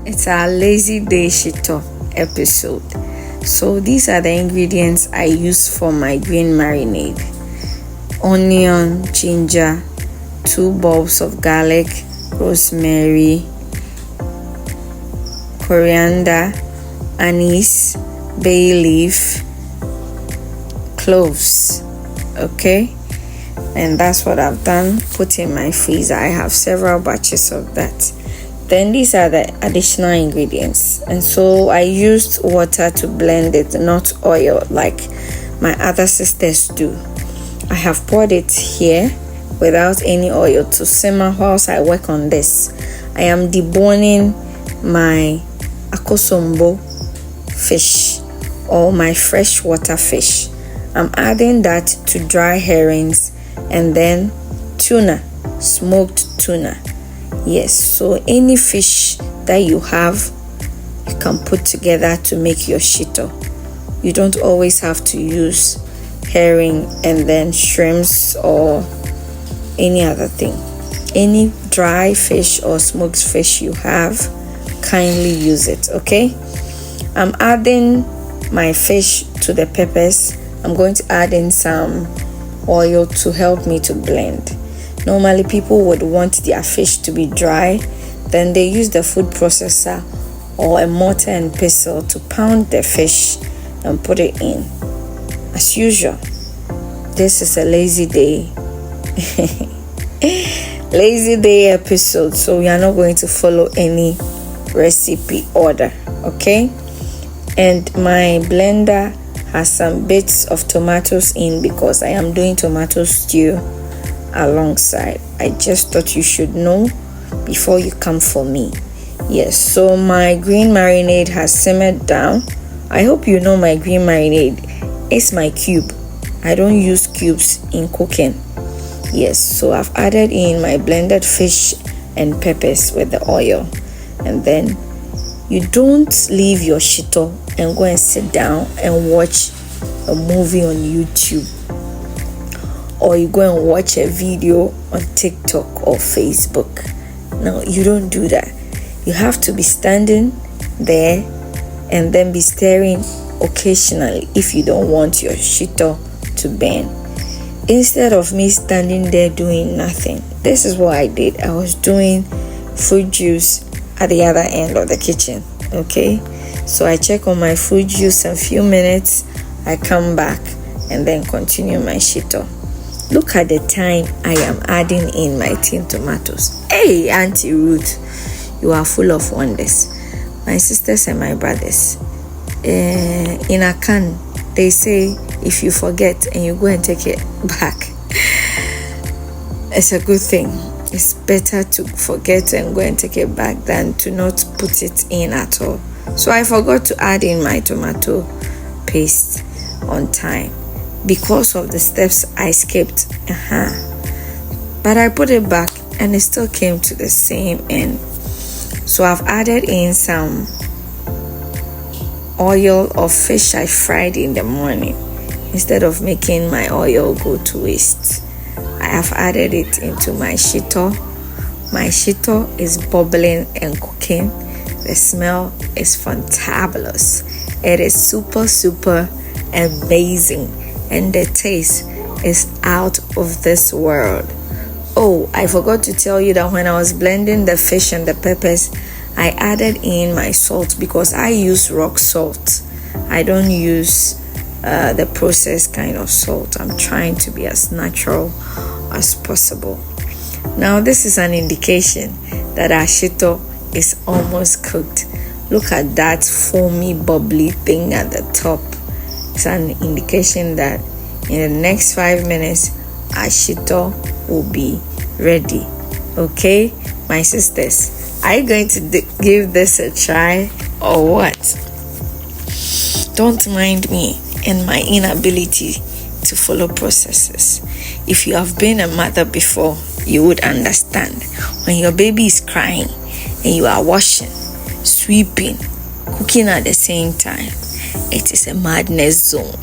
It's our lazy day Shito episode. So these are the ingredients I use for my green marinade: onion, ginger, 2 bulbs of garlic, rosemary, coriander, anise, bay leaf, cloves. Okay, and that's what I've done. Put in my freezer. I have several batches of that. Then these are the additional ingredients, and so I used water to blend it, not oil like my other sisters do. I have poured it here without any oil to simmer whilst I work on this. I am deboning my akosombo fish, or my freshwater fish. I'm adding that to dry herrings, and then tuna, smoked tuna. Yes, so any fish that you have, you can put together to make your shito. You don't always have to use herring and then shrimps or any other thing. Any dry fish or smoked fish you have, kindly use it. Okay, I'm adding my fish to the peppers. I'm going to add in some oil to help me to blend. Normally people would want their fish to be dry, then they use the food processor or a mortar and pestle to pound the fish and put it in. As usual, this is a lazy day episode, so we are not going to follow any recipe order. Okay, and my blender has some bits of tomatoes in because I am doing tomato stew alongside. I just thought you should know before you come for me. Yes, so my green marinade has simmered down. I hope you know my green marinade is my cube. I don't use cubes in cooking. Yes, so I've added in my blended fish and peppers with the oil. And then you don't leave your shito and go and sit down and watch a movie on YouTube, or you go and watch a video on TikTok or Facebook. No, you don't do that. You have to be standing there and then be stirring occasionally if you don't want your shito to burn. Instead of me standing there doing nothing, this is what I did. I was doing fruit juice at the other end of the kitchen. Okay, so I check on my fruit juice a few minutes, I come back and then continue my shito. Look at the time I am adding in my tin tomatoes. Hey, Auntie Ruth, you are full of wonders. My sisters and my brothers, in a can, they say if you forget and you go and take it back, it's a good thing. It's better to forget and go and take it back than to not put it in at all. So I forgot to add in my tomato paste on time because of the steps I skipped. But I put it back and it still came to the same end. So I've added in some oil of fish I fried in the morning. Instead of making my oil go to waste, I have added it into my shito. My shito is bubbling and cooking. The smell is fantabulous. It is super amazing, and the taste is out of this world. Oh, I forgot to tell you that when I was blending the fish and the peppers, I added in my salt because I use rock salt. I don't use the processed kind of salt. I'm trying to be as natural as possible. Now this is an indication that our shito is almost cooked. Look at that foamy bubbly thing at the top. It's an indication that in the next 5 minutes our shito will be ready. Okay, my sisters, are you going to give this a try or what? Don't mind me and my inability to follow processes. If you have been a mother before, you would understand. When your baby is crying and you are washing, sweeping, cooking at the same time, it is a madness zone.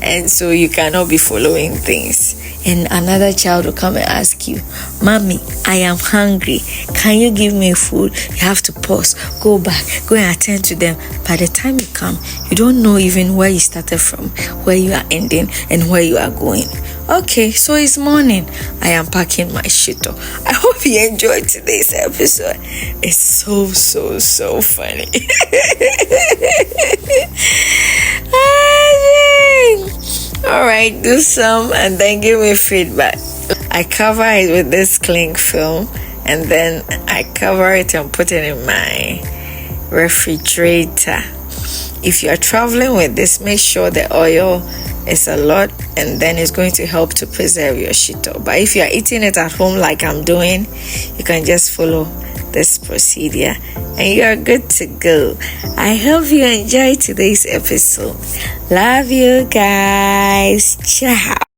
And so you cannot be following things. and another child will come and ask you, Mommy, I am hungry, can you give me food? You have to pause, go back, go and attend to them. By the time you come, you don't know even where you started from, where you are ending, and where you are going. Okay, so it's morning. I am packing my shito. I hope you enjoyed today's episode. It's so funny. Alright, do some and then give me feedback. I cover it with this cling film and then I cover it and put it in my refrigerator. If you are traveling with this, make sure the oil is a lot, and then it's going to help to preserve your shito. But if you are eating it at home like I'm doing, you can just follow this procedure and you are good to go. I hope you enjoyed today's episode. Love you guys. Ciao.